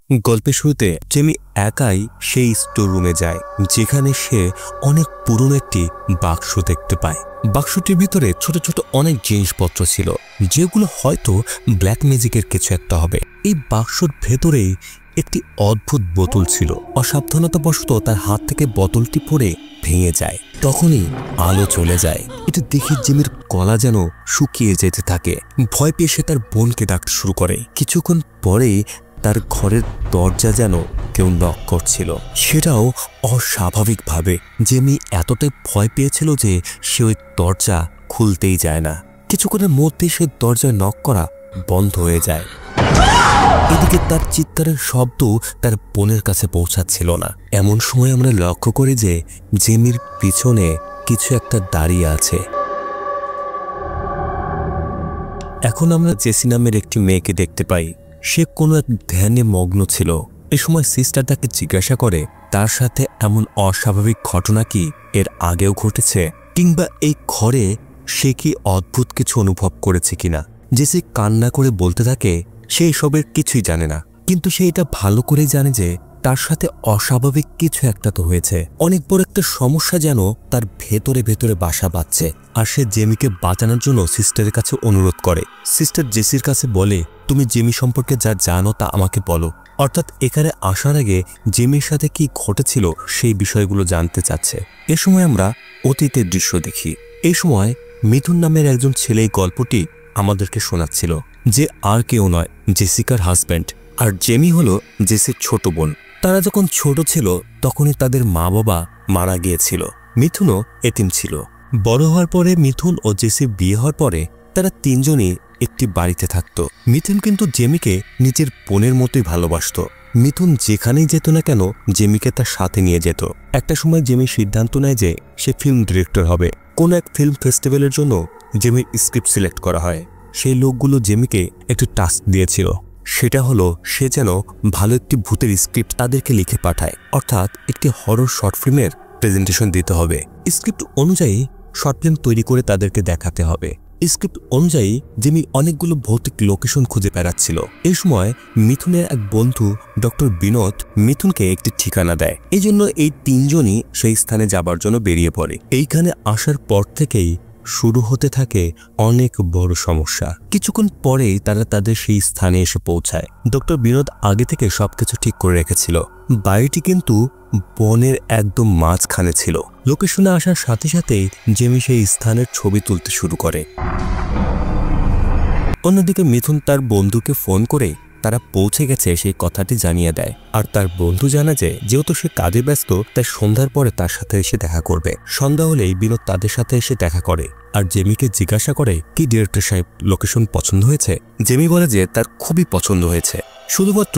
গল্পের শুরুতে জেমি একাই সেই স্টোর রুমে যায়, যেখানে সে অনেক পুরনো একটি বাক্স দেখতে পায়। বাক্সটির ভিতরে ছোট ছোট অনেক জিনিসপত্র ছিল, যেগুলো হয়তো ব্ল্যাক ম্যাজিকের কিছু একটা হবে। এই বাক্সর ভেতরেই একটি অদ্ভুত বোতল ছিল। অসাবধানতাবশত তার হাত থেকে বোতলটি পড়ে ভেঙে যায়। তখনই আলো চলে যায়। এটা দেখে জিমির গলা যেন শুকিয়ে যেতে থাকে। ভয় পেয়ে সে তার বোনকে ডাকতে শুরু করে। কিছুক্ষণ পরেই তার ঘরের দরজা যেন কেউ নক করছিল, সেটাও অস্বাভাবিকভাবে। জেমি এতটাই ভয় পেয়েছিল যে সে ওই দরজা খুলতেই যায় না। কিছুক্ষণের মধ্যেই সে দরজায় নক করা বন্ধ হয়ে যায়। এদিকে তার চিৎকারের শব্দ তার বোনের কাছে পৌঁছাচ্ছিল না। এমন সময় আমরা লক্ষ্য করি যে জেমির পিছনে কিছু একটা দাঁড়িয়ে আছে। এখন আমরা জেসি নামের একটি মেয়েকে দেখতে পাই। সে কোনো এক ধ্যানে মগ্ন ছিল। এ সময় সিস্টার তাকে জিজ্ঞাসা করে তার সাথে এমন অস্বাভাবিক ঘটনা কি এর আগেও ঘটেছে, কিংবা এই ঘরে সে কি অদ্ভুত কিছু অনুভব করেছে কিনা। জেসি কান্না করে বলতে থাকে সে এসবের কিছুই জানে না, কিন্তু সে এটা ভালো করে জানে যে তার সাথে অস্বাভাবিক কিছু একটা তো হয়েছে। অনেক বড় একটা সমস্যা যেন তার ভেতরে ভেতরে বাসা বাঁধছে। আর সে জেমিকে বাঁচানোর জন্য সিস্টারের কাছে অনুরোধ করে। সিস্টার জেসির কাছে বলে, তুমি জেমি সম্পর্কে যা জানো তা আমাকে বলো। অর্থাৎ এখানে আসার আগে জেমির সাথে কি ঘটেছিল সেই বিষয়গুলো জানতে চাচ্ছে। এ সময় আমরা অতীতের দৃশ্য দেখি। এই সময় মিথুন নামের একজন ছেলে এই গল্পটি আমাদেরকে শোনাচ্ছিল, যে আর কেউ নয়, জেসিকার হাজব্যান্ড। আর জেমি হলো জেসির ছোট বোন। তারা যখন ছোট ছিল তখনই তাদের মা বাবা মারা গিয়েছিল। মিথুনও এতিম ছিল। বড় হওয়ার পরে মিথুন ও জেসির বিয়ে হওয়ার পরে তারা তিনজনই একটি বাড়িতে থাকত। মিথুন কিন্তু জেমিকে নিজের বোনের মতোই ভালোবাসত। মিথুন যেখানেই যেত না কেন জেমিকে তার সাথে নিয়ে যেত। একটা সময় জেমি সিদ্ধান্ত নেয় যে সে ফিল্ম ডিরেক্টর হবে। কোনো এক ফিল্ম ফেস্টিভ্যালের জন্য জেমির স্ক্রিপ্ট সিলেক্ট করা হয়। সেই লোকগুলো জেমিকে একটু টাস্ক দিয়েছিল, সেটা হলো সে যেন ভালো একটি ভূতের স্ক্রিপ্ট তাদেরকে লিখে পাঠায়। অর্থাৎ একটি হরর শর্ট ফিল্মের প্রেজেন্টেশন দিতে হবে। স্ক্রিপ্ট অনুযায়ী শর্ট ফিল্ম তৈরি করে তাদেরকে দেখাতে হবে। স্ক্রিপ্ট অনুযায়ী জেমি অনেকগুলো ভৌতিক লোকেশন খুঁজে বেড়াচ্ছিল। এই সময় মিথুনের এক বন্ধু ডক্টর বিনোদ মিথুনকে একটি ঠিকানা দেয়। এই জন্য এই তিনজনই সেই স্থানে যাবার জন্য বেরিয়ে পড়ে। এইখানে আসার পর থেকেই শুরু হতে থাকে অনেক বড় সমস্যা। কিছুক্ষণ পরেই তারা তাদের সেই স্থানে এসে পৌঁছায়। ডক্টর বিনোদ আগে থেকে সবকিছু ঠিক করে রেখেছিল। বাড়িটি কিন্তু বনের একদম মাঝখানে ছিল। লোকেশনে আসার সাথে সাথেই জেমি সেই স্থানের ছবি তুলতে শুরু করে। অন্যদিকে মিথুন তার বন্ধুকে ফোন করে তারা পৌঁছে গেছে সেই কথাটি জানিয়ে দেয়। আর তার বন্ধু জানা যে যেহেতু সে কাজে ব্যস্ত তাই সন্ধ্যার পরে তার সাথে এসে দেখা করবে। সন্ধ্যা হলেই বিনোদ তাদের সাথে এসে দেখা করে আর জেমিকে জিজ্ঞাসা করে কি ডিরেক্টর সাহেব লোকেশন পছন্দ হয়েছে। জেমি বলে যে তার খুবই পছন্দ হয়েছে, শুধুমাত্র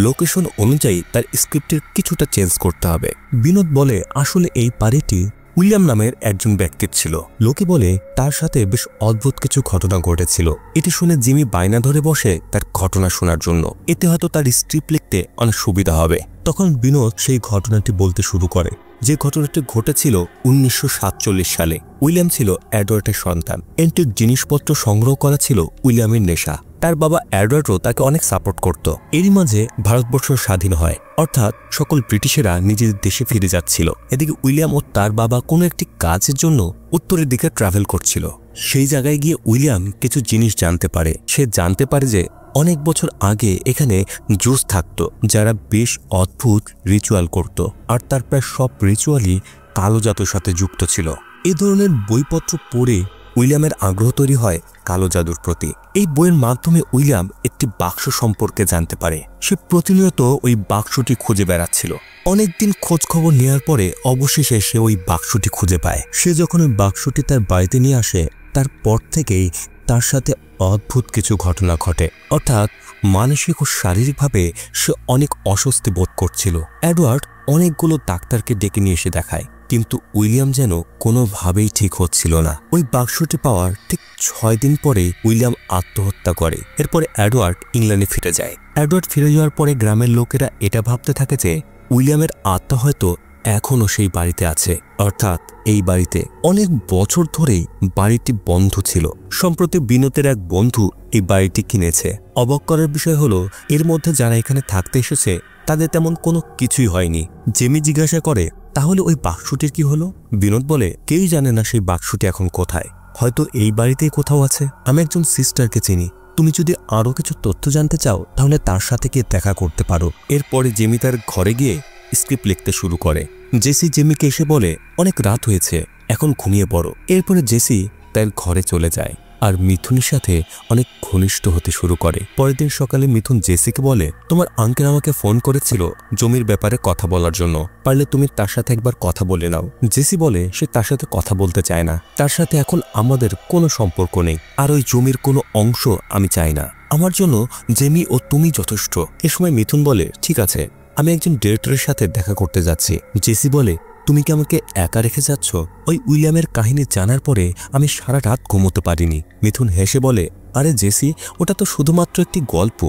লোকেশন অনুযায়ী তার স্ক্রিপ্টের কিছুটা চেঞ্জ করতে হবে। বিনোদ বলে আসলে এই বাড়িটি উইলিয়াম নামের একজন ব্যক্তির ছিল। লোকে বলে তার সাথে বেশ অদ্ভুত কিছু ঘটনা ঘটেছিল। এটি শুনে জিমি বায়না ধরে বসে তার ঘটনা শোনার জন্য। এতে হয়তো তার স্ক্রিপ্ট লিখতে অনেক সুবিধা হবে। তখন বিনোদ সেই ঘটনাটি বলতে শুরু করে। যে ঘটনাটি ঘটেছিল 1947 সালে। উইলিয়াম ছিল এডওয়ার্ডের সন্তান। এন্টিক জিনিসপত্র সংগ্রহ করা ছিল উইলিয়ামের নেশা। তার বাবা এডওয়ার্ডও তাকে অনেক সাপোর্ট করত। এরই মাঝে ভারতবর্ষ স্বাধীন হয়, অর্থাৎ সকল ব্রিটিশেরা নিজেদের দেশে ফিরে যাচ্ছিল। এদিকে উইলিয়াম ও তার বাবা কোনো একটি কাজের জন্য উত্তরের দিকে ট্রাভেল করছিল। সেই জায়গায় গিয়ে উইলিয়াম কিছু জিনিস জানতে পারে। সে জানতে পারে যে অনেক বছর আগে এখানে জুস থাকতো যারা বেশ অদ্ভুত রিচুয়াল করত, আর তার প্রায় সব রিচুয়ালই কালো জাদুর সাথে যুক্ত ছিল। এ ধরনের বইপত্র পড়ে উইলিয়ামের আগ্রহ তৈরি হয় কালো জাদুর প্রতি। এই বইয়ের মাধ্যমে উইলিয়াম একটি বাক্স সম্পর্কে জানতে পারে। সে প্রতিনিয়ত ওই বাক্সটি খুঁজে বেড়াচ্ছিল। অনেকদিন খোঁজ খবর নেওয়ার পরে অবশেষে সে ওই বাক্সটি খুঁজে পায়। সে যখন ওই বাক্সটি তার বাড়িতে নিয়ে আসে তারপর থেকেই তার সাথে অদ্ভুত কিছু ঘটনা ঘটে। অর্থাৎ মানসিক ও শারীরিকভাবে সে অনেক অস্বস্তি বোধ করছিল। এডওয়ার্ড অনেকগুলো ডাক্তারকে ডেকে নিয়ে এসে দেখায়, কিন্তু উইলিয়াম যেন কোনোভাবেই ঠিক হচ্ছিল না। ওই বাক্সটি পাওয়ার ঠিক 6 দিন পরে উইলিয়াম আত্মহত্যা করে। এরপরে এডওয়ার্ড ইংল্যান্ডে ফিরে যায়। এডওয়ার্ড ফিরে যাওয়ার পরে গ্রামের লোকেরা এটা ভাবতে থাকে যে উইলিয়ামের আত্মা হয়তো এখনো সেই বাড়িতে আছে, অর্থাৎ এই বাড়িতে অনেক বছর ধরেই বাড়িটি বন্ধ ছিল। সম্প্রতি বিনোদের এক বন্ধু এই বাড়িটি কিনেছে। অবাক করার বিষয় হলো এর মধ্যে যারা এখানে থাকতে এসেছে তাদের তেমন কোনো কিছুই হয়নি। জেমি জিজ্ঞাসা করে, তাহলে ওই বাক্সটির কি হলো? বিনোদ বলে, কেউই জানে না সেই বাক্সটি এখন কোথায়, হয়তো এই বাড়িতেই কোথাও আছে। আমি একজন সিস্টারকে চিনি, তুমি যদি আরো কিছু তথ্য জানতে চাও তাহলে তার সাথে গিয়ে দেখা করতে পারো। এরপরে জেমি তার ঘরে গিয়ে স্ক্রিপ্ট লিখতে শুরু করে। জেসি জেমিকে এসে বলে, অনেক রাত হয়েছে, এখন ঘুমিয়ে পড়ো। এরপরে জেসি তার ঘরে চলে যায় আর মিথুনের সাথে অনেক ঘনিষ্ঠ হতে শুরু করে। পরের দিন সকালে মিথুন জেসিকে বলে, তোমার আঙ্কেল আমাকে ফোন করেছিল জমির ব্যাপারে কথা বলার জন্য, পারলে তুমি তার সাথে একবার কথা বলে নাও। জেসি বলে সে তার সাথে কথা বলতে চায় না, তার সাথে এখন আমাদের কোনো সম্পর্ক নেই, আর ওই জমির কোনো অংশ আমি চাই না। আমার জন্য জেমি ও তুমি যথেষ্ট। এ সময় মিথুন বলে, ঠিক আছে, আমি একজন ডিরেক্টরের সাথে দেখা করতে যাচ্ছি। জেসি বলে, তুমি কি আমাকে একা রেখে যাচ্ছ? ওই উইলিয়ামের কাহিনী জানার পরে আমি সারা রাত ঘুমোতে পারিনি। মিথুন হেসে বলে, আরে জেসি, ওটা তো শুধুমাত্র একটি গল্প,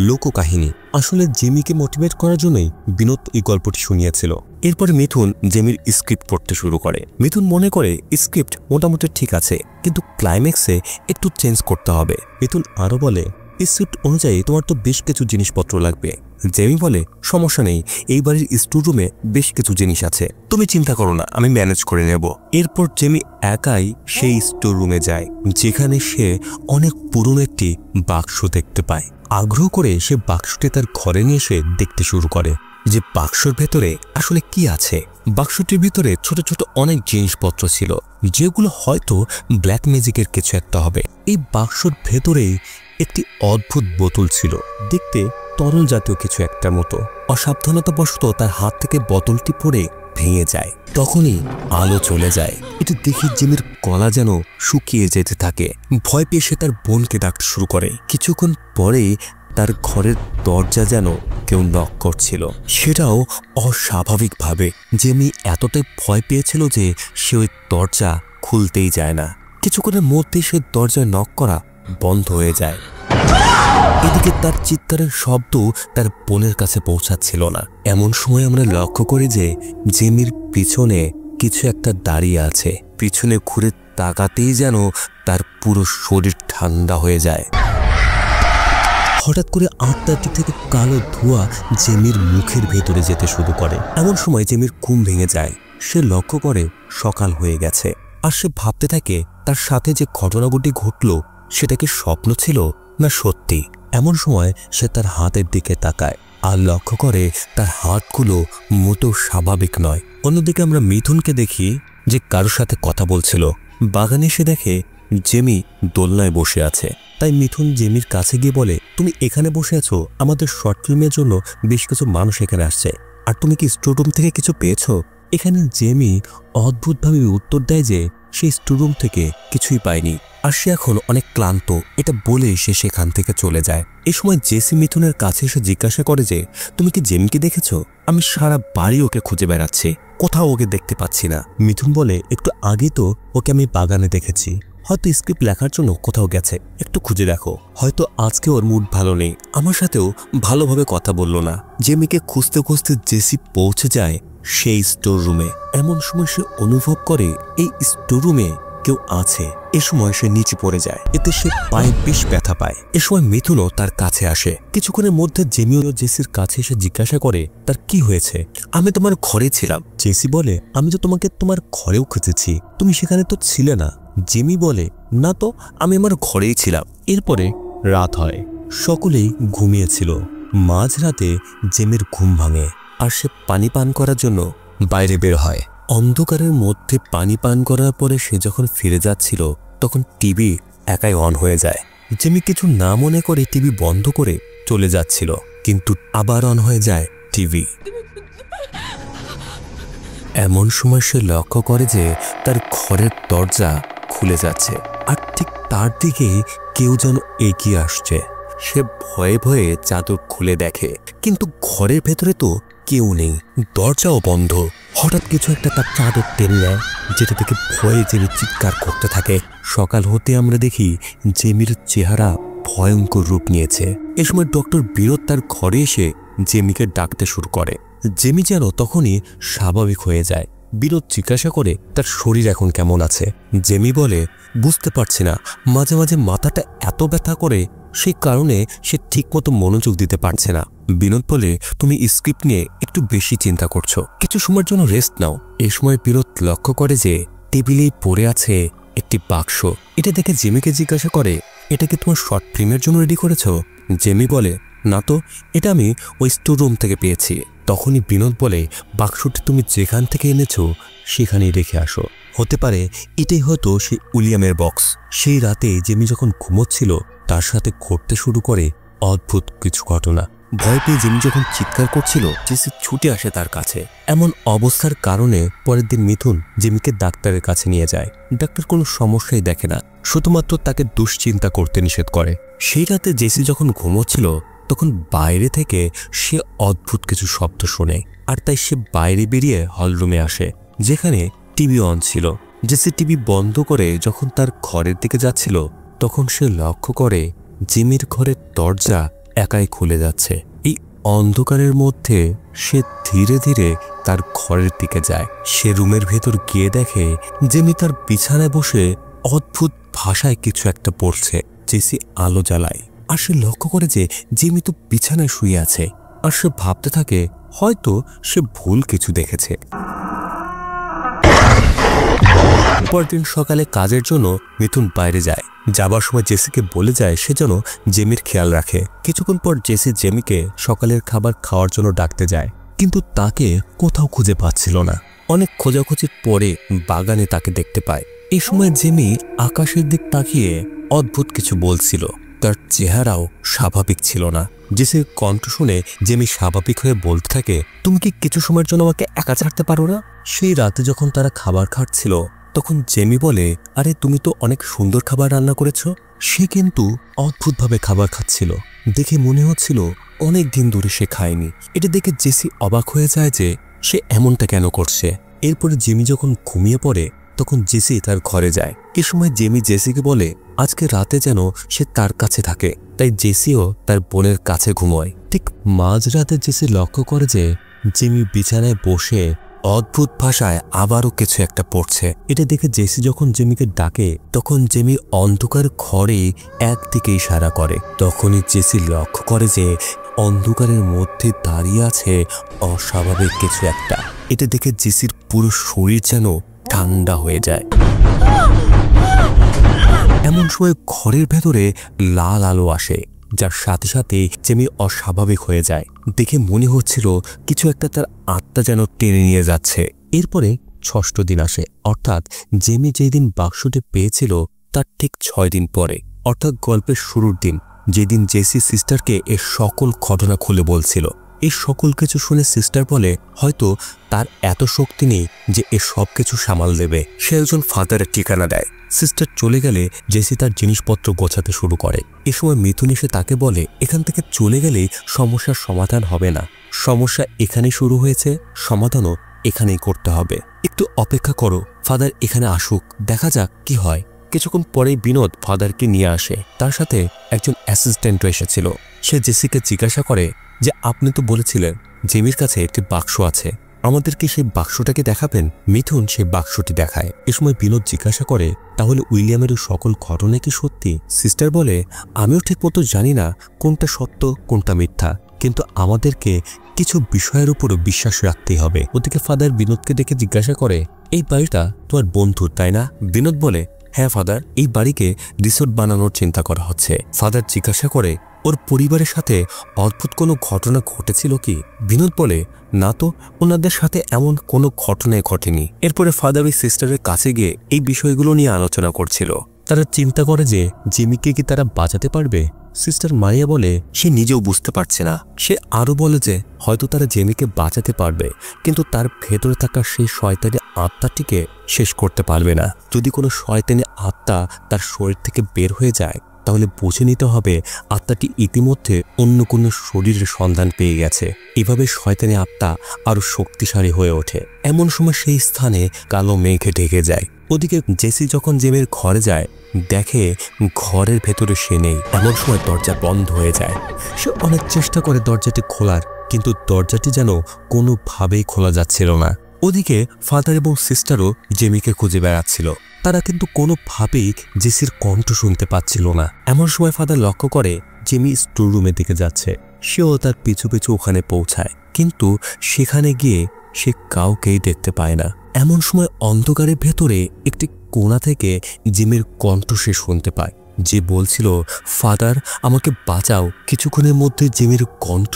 লোককাহিনী। আসলে জেমিকে মোটিভেট করার জন্যই বিনোদ এই গল্পটি শুনিয়েছিল। এরপরে মিথুন জেমির স্ক্রিপ্ট পড়তে শুরু করে। মিথুন মনে করে স্ক্রিপ্ট মোটামুটি ঠিক আছে, কিন্তু ক্লাইম্যাক্সে একটু চেঞ্জ করতে হবে। মিথুন আরও বলে, স্ক্রিপ্ট অনুযায়ী তোমার তো বেশ কিছু জিনিসপত্র লাগবে। জেমি বলে, সমস্যা নেই, এই বাড়ির স্টোররুমে বেশ কিছু জিনিস আছে, তুমি চিন্তা করো না, আমি ম্যানেজ করে নেব। এরপর জেমি একাই সেই স্টোররুমে যায়, যেখানে সে অনেক পুরনো একটি বাক্স দেখতে পায়। আগ্রহ করে সে বাক্সটি তার ঘরে নিয়ে এসে দেখতে শুরু করে যে বাক্সর ভেতরে আসলে কি আছে। বাক্সটির ভিতরে ছোট ছোট অনেক জিনিসপত্র ছিল, যেগুলো হয়তো ব্ল্যাক ম্যাজিকের কিছু একটা হবে। এই বাক্সর ভেতরে একটি অদ্ভুত বোতল ছিল, দেখতে তরল জাতীয় কিছু একটার মতো। অসাবধানতাবশত তার হাত থেকে বোতলটি পড়ে ভেঙে যায়। তখনই আলো চলে যায়। এটি দেখে জিমির গলা যেন শুকিয়ে যেতে থাকে। ভয় পেয়ে সে তার বোনকে ডাকতে শুরু করে। কিছুক্ষণ পরেই তার ঘরের দরজা যেন কেউ নক করছিল, সেটাও অস্বাভাবিকভাবে। জেমি এতটাই ভয় পেয়েছিল যে সে ওই দরজা খুলতেই যায় না। কিছুক্ষণের মধ্যেই সে দরজায় নক করা বন্ধ হয়ে যায়। এদিকে তার চিৎকারের শব্দ তার বোনের কাছে পৌঁছাচ্ছিল না। এমন সময় আমরা লক্ষ্য করি যে জেমির পিছনে কিছু একটা দাঁড়িয়ে আছে। পিছনে ঘুরে তাকাতেই যেন তার পুরো শরীর ঠান্ডা হয়ে যায়। হঠাৎ করে আত্মার দিক থেকে কালো ধোঁয়া জেমির মুখের ভেতরে যেতে শুরু করে। এমন সময় জেমির ঘুম ভেঙে যায়। সে লক্ষ্য করে সকাল হয়ে গেছে, আর সে ভাবতে থাকে তার সাথে যে ঘটনাগুলি ঘটল সেটা কি স্বপ্ন ছিল না সত্যি। এমন সময় সে তার হাতের দিকে তাকায় আর লক্ষ্য করে তার হাতগুলো মোটেও স্বাভাবিক নয়। অন্যদিকে আমরা মিথুনকে দেখি যে কারোর সাথে কথা বলছিল। বাগানে এসে দেখে জেমি দোলনায় বসে আছে। তাই মিথুন জেমির কাছে গিয়ে বলে, তুমি এখানে বসে আছো, আমাদের শর্ট ফিল্মের জন্য বেশ কিছু মানুষ এখানে আসছে, আর তুমি কি স্টোররুম থেকে কিছু পেয়েছো? এখানে জেমি অদ্ভুতভাবে উত্তর দেয় যে সে স্টোররুম থেকে কিছুই পায়নি, আর সে এখন অনেক ক্লান্ত। এটা বলে সে সেখান থেকে চলে যায়। এই সময় জেসি মিথুনের কাছে এসে জিজ্ঞাসা করে যে, তুমি কি জেমিকে দেখেছো? আমি সারা বাড়ি ওকে খুঁজে বেড়াচ্ছি, কোথাও ওকে দেখতে পাচ্ছি না। মিথুন বলে, একটু আগে তো ওকে আমি বাগানে দেখেছি, হয়তো স্ক্রিপ্ট লেখার জন্য কোথাও গেছে, একটু খুঁজে দেখো। হয়তো আজকে ওর মুড ভালো নেই, আমার সাথেও ভালোভাবে কথা বললো না। জেমিকে খুঁজতে খুঁজতে জেসি পৌঁছে যায় সেই স্টোর রুমে। এমন সময় সে অনুভব করে এই স্টোর রুমে কেউ আছে। এ সময় সে নিচে পড়ে যায়, এতে সে পায়ে বেশ ব্যথা পায়। এ সময় মিথুনও তার কাছে আসে। কিছুক্ষণের মধ্যে জেমিও জেসির কাছে এসে জিজ্ঞাসা করে, তার কি হয়েছে? আমি তোমার ঘরে ছিলাম। জেসি বলে, আমি তো তোমাকে তোমার ঘরেও খুঁজেছি, তুমি সেখানে তো ছিলে না। জেমি বলে, না তো, আমি আমার ঘরেই ছিলাম। এরপরে রাত হয়, সকলেই ঘুমিয়েছিল। মাঝরাতে জেমির ঘুম ভাঙে আর সে পানি পান করার জন্য বাইরে বের হয়। অন্ধকারের মধ্যে পানি পান করার পরে সে যখন ফিরে যাচ্ছিল তখন টিভি একাই অন হয়ে যায়। জেমি কিছু না মনে করে টিভি বন্ধ করে চলে যাচ্ছিল, কিন্তু আবার অন হয়ে যায় টিভি। এমন সময় সে লক্ষ্য করে যে তার ঘরের দরজা খুলে যাচ্ছে, আর ঠিক তার দিকে কেউ যেন এগিয়ে আসছে। সে ভয়ে ভয়ে চাদর খুলে দেখে, কিন্তু ঘরের ভেতরে তো কেউ নেই, দরজাও বন্ধ। হঠাৎ কিছু একটা তার চাদর টেনে নেয়, যেটা থেকে ভয়ে জেমি চিৎকার করতে থাকে। সকাল হতে আমরা দেখি জেমির চেহারা ভয়ঙ্কর রূপ নিয়েছে। এ সময় ডক্টর বিনোদ তার ঘরে এসে জেমিকে ডাকতে শুরু করে। জেমি যেন তখনই স্বাভাবিক হয়ে যায়। বিনোদ জিজ্ঞাসা করে তার শরীর এখন কেমন আছে। জেমি বলে, বুঝতে পারছি না, মাঝে মাঝে মাথাটা এত ব্যথা করে, সেই কারণে সে ঠিকমতো মনোযোগ দিতে পারছে না। বিনোদ বলে, তুমি স্ক্রিপ্ট নিয়ে একটু বেশি চিন্তা করছো, কিছু সময়ের জন্য রেস্ট নাও। এই সময় বিনোদ লক্ষ্য করে যে টেবিলেই পড়ে আছে একটি বাক্স। এটা দেখে জেমিকে জিজ্ঞাসা করে, এটা কি তোমার শর্ট ফিল্মের জন্য রেডি করেছো? জেমি বলে, না তো, এটা আমি ওই স্টোর রুম থেকে পেয়েছি। তখনই বিনোদ বলে, বাক্সটি তুমি যেখান থেকে এনেছো সেখানেই রেখে আসো। হতে পারে এটাই হয়তো সেই উইলিয়ামের বক্স। সেই রাতে জেমি যখন ঘুমোচ্ছিল তার সাথে ঘটতে শুরু করে অদ্ভুত কিছু ঘটনা। ভয় পেয়ে জেমি যখন চিৎকার করছিল, জেসি ছুটে আসে তার কাছে। এমন অবস্থার কারণে পরের দিন মিথুন জেমিকে ডাক্তারের কাছে নিয়ে যায়। ডাক্তার কোনো সমস্যাই দেখে না, শুধুমাত্র তাকে দুশ্চিন্তা করতে নিষেধ করে। সেই রাতে জেসি যখন ঘুমোচ্ছিল তখন বাইরে থেকে সে অদ্ভুত কিছু শব্দ শোনে, আর তাই সে বাইরে বেরিয়ে হলরুমে আসে, যেখানে টিভি অন ছিল। জেসি টিভি বন্ধ করে যখন তার ঘরের দিকে যাচ্ছিল তখন সে লক্ষ্য করে জিমির ঘরের দরজা একাই খুলে যাচ্ছে। এই অন্ধকারের মধ্যে সে ধীরে ধীরে তার ঘরের দিকে যায়। সে রুমের ভেতর গিয়ে দেখে জিমি তার বিছানায় বসে অদ্ভুত ভাষায় কিছু একটা পড়ছে। জেসি আলো জ্বালায় আর সে লক্ষ্য করে যে জিমি তো বিছানায় শুয়ে আছে, আর সে ভাবতে থাকে হয়তো সে ভুল কিছু দেখেছে। পরদিন সকালে কাজের জন্য মিথুন বাইরে যায়। যাবার সময় জেসিকে বলে যায় সে যেন জেমির খেয়াল রাখে। কিছুক্ষণ পর জেসি জেমিকে সকালের খাবার খাওয়ার জন্য ডাকতে যায়, কিন্তু তাকে কোথাও খুঁজে পাচ্ছিল না। অনেক খোঁজাখুঁজির পরে বাগানে তাকে দেখতে পায়। এই সময় জেমি আকাশের দিক তাকিয়ে অদ্ভুত কিছু বলছিল। তার চেহারাও স্বাভাবিক ছিল না। জেসির কণ্ঠ শুনে জেমি স্বাভাবিক হয়ে বলতে থাকে, তুমি কি কিছু সময়ের জন্য আমাকে একা ছাড়তে পারো না? সেই রাতে যখন তারা খাবার খাচ্ছিল তখন জেমি বলে, আরে তুমি তো অনেক সুন্দর খাবার রান্না করেছো। সে কিন্তু অদ্ভুতভাবে খাবার খাচ্ছিল, দেখে মনে হচ্ছিল অনেক দিন ধরে সে খায়নি। এটা দেখে জেসি অবাক হয়ে যায় যে সে এমনটা কেন করছে। এরপরে জেমি যখন ঘুমিয়ে পড়ে তখন জেসি তার ঘরে যায়। এ সময় জেমি জেসিকে বলে আজকে রাতে যেন সে তার কাছে থাকে, তাই জেসিও তার বোনের কাছে ঘুমোয়। ঠিক মাঝরাতে জেসি লক্ষ্য করে যে জেমি বিছানায় বসে অদ্ভুত ভাষায় আবারও কিছু একটা পড়ছে। এটা দেখে জেসি যখন জেমিকে ডাকে তখন জেমি অন্ধকার ঘরে একদিকে ইশারা করে। তখনই জেসি লক্ষ্য করে যে অন্ধকারের মধ্যে দাঁড়িয়ে আছে অস্বাভাবিক কিছু একটা। এটা দেখে জেসির পুরো শরীর যেন ঠান্ডা হয়ে যায়। এমন সময় ঘরের ভেতরে লাল আলো আসে, যার সাথে সাথে জেমি অস্বাভাবিক হয়ে যায়। দেখে মনে হচ্ছিল কিছু একটা তার আত্মা যেন টেনে নিয়ে যাচ্ছে। এরপরে ষষ্ঠ দিন আসে, অর্থাৎ জেমি যেই দিন বাক্সটি পেয়েছিল তার ঠিক 6 দিন পরে, অর্থাৎ গল্পের শুরুর দিন, যেদিন জেসি সিস্টারকে এর সকল ঘটনা খুলে বলছিল। এই সকল কিছু শুনে সিস্টার বলে হয়তো তার এত শক্তি নেই যে এ সব কিছু সামাল দেবে। সে একজন ফাদারের ঠিকানা দেয়। সিস্টার চলে গেলে জেসি তার জিনিসপত্র গোছাতে শুরু করে। এ সময় মিথুন এসে তাকে বলে এখান থেকে চলে গেলেই সমস্যার সমাধান হবে না, সমস্যা এখানেই শুরু হয়েছে, সমাধানও এখানেই করতে হবে। একটু অপেক্ষা করো, ফাদার এখানে আসুক, দেখা যাক কি হয়। কিছুক্ষণ পরেই বিনোদ ফাদারকে নিয়ে আসে। তার সাথে একজন অ্যাসিস্ট্যান্টও এসেছিল। সে জেসিকে জিজ্ঞাসা করে যে আপনি তো বলেছিলেন জেমির কাছে একটি বাক্স আছে, আমাদেরকে সেই বাক্সটাকে দেখাবেন? মিথুন সেই বাক্সটি দেখায়। এ সময় বিনোদ জিজ্ঞাসা করে তাহলে উইলিয়ামের সকল ঘটনা কি সত্যি? সিস্টার বলে আমিও ঠিক মতো জানি না কোনটা সত্য কোনটা মিথ্যা, কিন্তু আমাদেরকে কিছু বিষয়ের উপরও বিশ্বাস রাখতেই হবে। ওদিকে ফাদার বিনোদকে ডেকে জিজ্ঞাসা করে এই বাড়িটা তোমার বন্ধুর তাই না? বিনোদ বলে হ্যাঁ ফাদার, এই বাড়িকে রিসোর্ট বানানোর চিন্তা করা হচ্ছে। ফাদার জিজ্ঞাসা করে ওর পরিবারের সাথে অদ্ভুত কোনো ঘটনা ঘটেছিল কি? বিনোদ বলে না তো, ওনাদের সাথে এমন কোনো ঘটনাই ঘটেনি। এরপরে ফাদার ওই সিস্টারের কাছে গিয়ে এই বিষয়গুলো নিয়ে আলোচনা করছিল। তারা চিন্তা করে যে জিমিকে কি তারা বাঁচাতে পারবে। সিস্টার মারিয়া বলে সে নিজেও বুঝতে পারছে না। সে আরো বলে যে হয়তো তারা জেমিকে বাঁচাতে পারবে, কিন্তু তার ভেতরে থাকা সেই শয়তানি আত্মাটিকে শেষ করতে পারবে না। যদি কোনো শয়তানি আত্মা তার শরীর থেকে বের হয়ে যায় তাহলে বুঝে নিতে হবে আত্মাটি ইতিমধ্যে অন্য কোনো শরীরের সন্ধান পেয়ে গেছে। এভাবে শয়তানি আত্মা আরো শক্তিশালী হয়ে ওঠে। এমন সময় সেই স্থানে কালো মেঘে ঢেকে যায়। ওদিকে জেসি যখন জেমির ঘরে যায় দেখে ঘরের ভেতরে সে নেই। এমন সময় দরজা বন্ধ হয়ে যায়। সে অনেক চেষ্টা করে দরজাটি খোলার, কিন্তু দরজাটি যেন কোনোভাবেই খোলা যাচ্ছিল না। ওদিকে ফাদার এবং সিস্টারও জেমিকে খুঁজে বেড়াচ্ছিল। তারা কিন্তু কোনোভাবেই জেসির কণ্ঠ শুনতে পাচ্ছিল না। এমন সময় ফাদার লক্ষ্য করে জেমি স্টোর রুমের দিকে যাচ্ছে। সেও তার পিছু পিছু ওখানে পৌঁছায়, কিন্তু সেখানে গিয়ে সে কাউকেই দেখতে পায় না। এমন সময় অন্ধকারের ভেতরে একটি কোণা থেকে জিমির কণ্ঠ সে শুনতে পায়, যে বলছিল, ফাদার আমাকে বাঁচাও। কিছুক্ষণের মধ্যে জিমির কণ্ঠ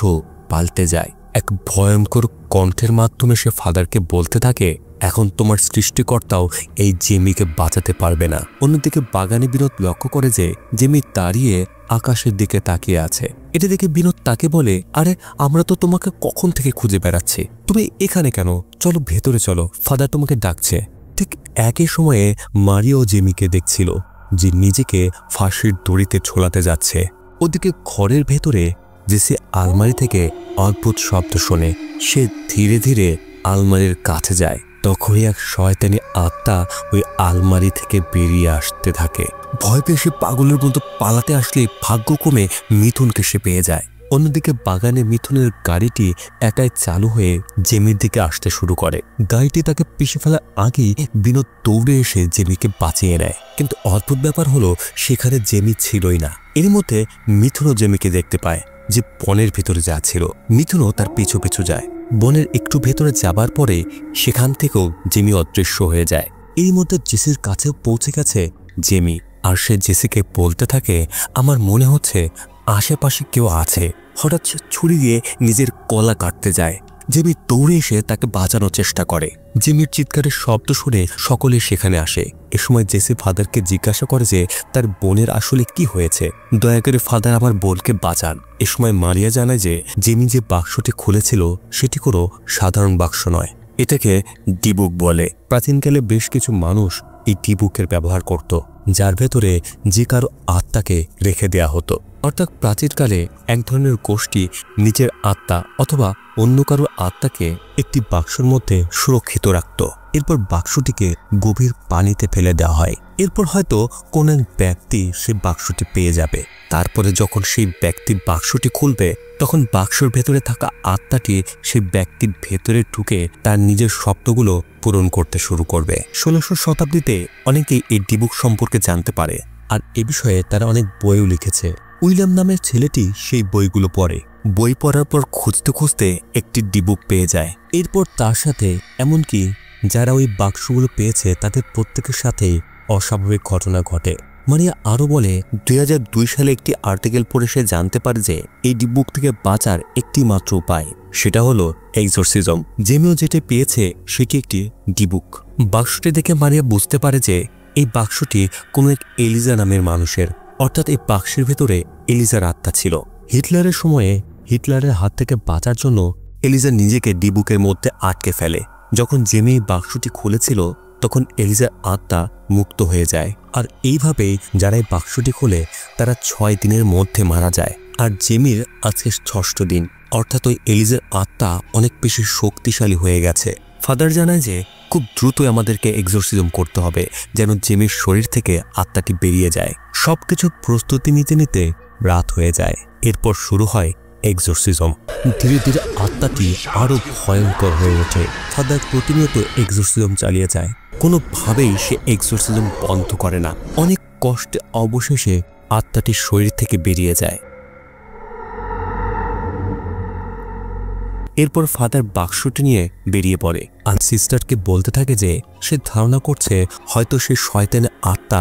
পাল্টে যায়। এক ভয়ঙ্কর কণ্ঠের মাধ্যমে সে ফাদারকে বলতে থাকে, এখন তোমার সৃষ্টিকর্তাও এই জেমিকে বাঁচাতে পারবে না। অন্যদিকে বাগানে বিনোদ লক্ষ্য করে যে জেমি দাঁড়িয়ে আকাশের দিকে তাকিয়ে আছে। এটা দেখে বিনোদ তাকে বলে, আরে আমরা তো তোমাকে কখন থেকে খুঁজে বেড়াচ্ছি, তুমি এখানে কেন? চলো ভেতরে চলো, ফাদার তোমাকে ডাকছে। ঠিক একই সময়ে মারিও জেমিকে দেখছিল, যে নিজেকে ফাঁসির দড়িতে ঝোলাতে যাচ্ছে। ওদিকে ঘরের ভেতরে জেসি আলমারি থেকে অদ্ভুত শব্দ শোনে। সে ধীরে ধীরে আলমারির কাছে যায়। তখনই এক শয়তানি আত্মা ওই আলমারি থেকে বেরিয়ে আসতে থাকে। ভয় পেয়ে সে পাগলের মতো পালাতে আসলে ভাগ্যক্রমে মিথুনকে সে পেয়ে যায়। অন্যদিকে বাগানে মিথুনের গাড়িটি একাই চালু হয়ে জেমির দিকে আসতে শুরু করে। গাড়িটি তাকে পিষে ফেলার আগেই বিনোদ দৌড়ে এসে জেমিকে বাঁচিয়ে নেয়। কিন্তু অদ্ভুত ব্যাপার হলো, সেখানে জেমি ছিলই না। এর মধ্যে মিথুনও জেমিকে দেখতে পায়, যে বনের ভেতরে যাচ্ছিল। মিথুনও তার পিছু পিছু যায়। বনের একটু ভেতরে যাবার পরে সেখান থেকেও জেমি অদৃশ্য হয়ে যায়। এর মধ্যে জেসির কাছেও পৌঁছে গেছে জেমি, আর সে জেসিকে বলতে থাকে, আমার মনে হচ্ছে আশেপাশে কেউ আছে। হঠাৎ ছুরি দিয়ে নিজের গলা কাটতে যায়। জেমি দৌড়ে এসে তাকে বাঁচানোর চেষ্টা করে। জেমির চিৎকারের শব্দ শুনে সকলে সেখানে আসে। এ সময় জেসি ফাদারকে জিজ্ঞাসা করে যে তার বোনের আসলে কি হয়েছে, দয়া করে ফাদার আমার বোনকে বাঁচান। এ সময় মারিয়া জানায় যে জেমি যে বাক্সটি খুলেছিল সেটি কোনো সাধারণ বাক্স নয়, এটাকে ডিবুক বলে। প্রাচীনকালে বেশ কিছু মানুষ এই ডিবুকের ব্যবহার করত, যার ভেতরে যে কারো আত্মাকে রেখে দেয়া হতো। অর্থাৎ প্রাচীনকালে এক ধরনের গোষ্ঠী নিজের আত্মা অথবা অন্য কারো আত্মাকে একটি বাক্সের মধ্যে সুরক্ষিত রাখত। এরপর বাক্সটিকে গভীর পানিতে ফেলে দেওয়া হয়। এরপর হয়তো কোন এক ব্যক্তি সেই বাক্সটি পেয়ে যাবে। তারপরে যখন সেই ব্যক্তি বাক্সটি খুলবে, তখন বাক্সের ভেতরে থাকা আত্মাটি সেই ব্যক্তির ভেতরে ঢুকে তার নিজের স্বপ্নগুলো পূরণ করতে শুরু করবে। 1600 শতাব্দীতে অনেকেই এই ডিবুক সম্পর্কে জানতে পারে, আর এ বিষয়ে তারা অনেক বইও লিখেছে। উইলিয়াম নামের ছেলেটি সেই বইগুলো পড়ে। বই পড়ার পর খুঁজতে খুঁজতে একটি ডিবুক পেয়ে যায়। এরপর তার সাথে এমনকি যারা ওই বাক্সগুলো পেয়েছে তাদের প্রত্যেকের সাথেই অস্বাভাবিক ঘটনা ঘটে। মারিয়া আরও বলে, 2002 সালে একটি আর্টিকেল পড়ে সে জানতে পারে যে এই ডিবুক থেকে বাঁচার একটি মাত্র উপায়, সেটা হলো এক্সোরসিজম। জেমিও যেটা পেয়েছে সেটি একটি ডিবুক। বাক্সটি দেখে মারিয়া বুঝতে পারে যে এই বাক্সটি কোনো এক এলিজা নামের মানুষের, অর্থাৎ এই বাক্সের ভেতরে এলিজার আত্মা ছিল। হিটলারের সময়ে হিটলারের হাত থেকে বাঁচার জন্য এলিজা নিজেকে ডিবুকের মধ্যে আটকে ফেলে। যখন জেমি বাক্সটি খুলেছিল তখন এলিজার আত্মা মুক্ত হয়ে যায়। আর এইভাবেই যারা এই বাক্সটি খোলে তারা 6 দিনের মধ্যে মারা যায়। আর জেমির আজকে 6ষ্ঠ দিন, অর্থাৎ ওই এলিজার আত্মা অনেক বেশি শক্তিশালী হয়ে গেছে। ফাদার জানায় যে খুব দ্রুতই আমাদেরকে এক্সোরসিজম করতে হবে, যেন জেমির শরীর থেকে আত্মাটি বেরিয়ে যায়। সবকিছুর প্রস্তুতি নিতে নিতে রাত হয়ে যায়। এরপর শুরু হয় এক্সোরসিজম। ধীরে ধীরে আত্মাটি আরো ভয়ঙ্কর হয়ে ওঠে। ফাদার প্রতিনিয়ত এক্সোরসিজম চালিয়ে যায়, কোনোভাবেই সে এক্সোরসিজম বন্ধ করে না। অনেক কষ্টে অবশেষে আত্মাটি শরীর থেকে বেরিয়ে যায়। এরপর ফাদার বাক্সটি নিয়ে বেরিয়ে পড়ে আর সিস্টারকে বলতে থাকে যে সে ধারণা করছে হয়তো সে শয়তানের আত্মা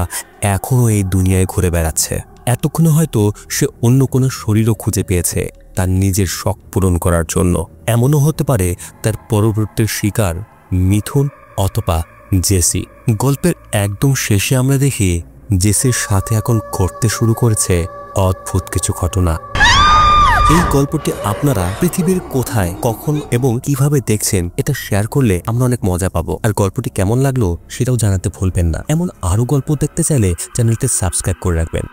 এখনও এই দুনিয়ায় ঘুরে বেড়াচ্ছে। এতক্ষণে হয়তো সে অন্য কোনো শরীরও খুঁজে পেয়েছে তার নিজের শখ পূরণ করার জন্য। এমনও হতে পারে তার পরবর্তী শিকার মিথুন অথবা জেসি। গল্পের একদম শেষে আমরা দেখি জেসির সাথে এখন ঘটতে শুরু করেছে অদ্ভুত কিছু ঘটনা। এই গল্পটি আপনারা পৃথিবীর কোথায়, কখন এবং কিভাবে দেখছেন এটা শেয়ার করলে আমরা অনেক মজা পাবো। আর গল্পটি কেমন লাগলো সেটাও জানাতে ভুলবেন না। এমন আরো গল্প দেখতে চাইলে চ্যানেলটি সাবস্ক্রাইব করে রাখবেন।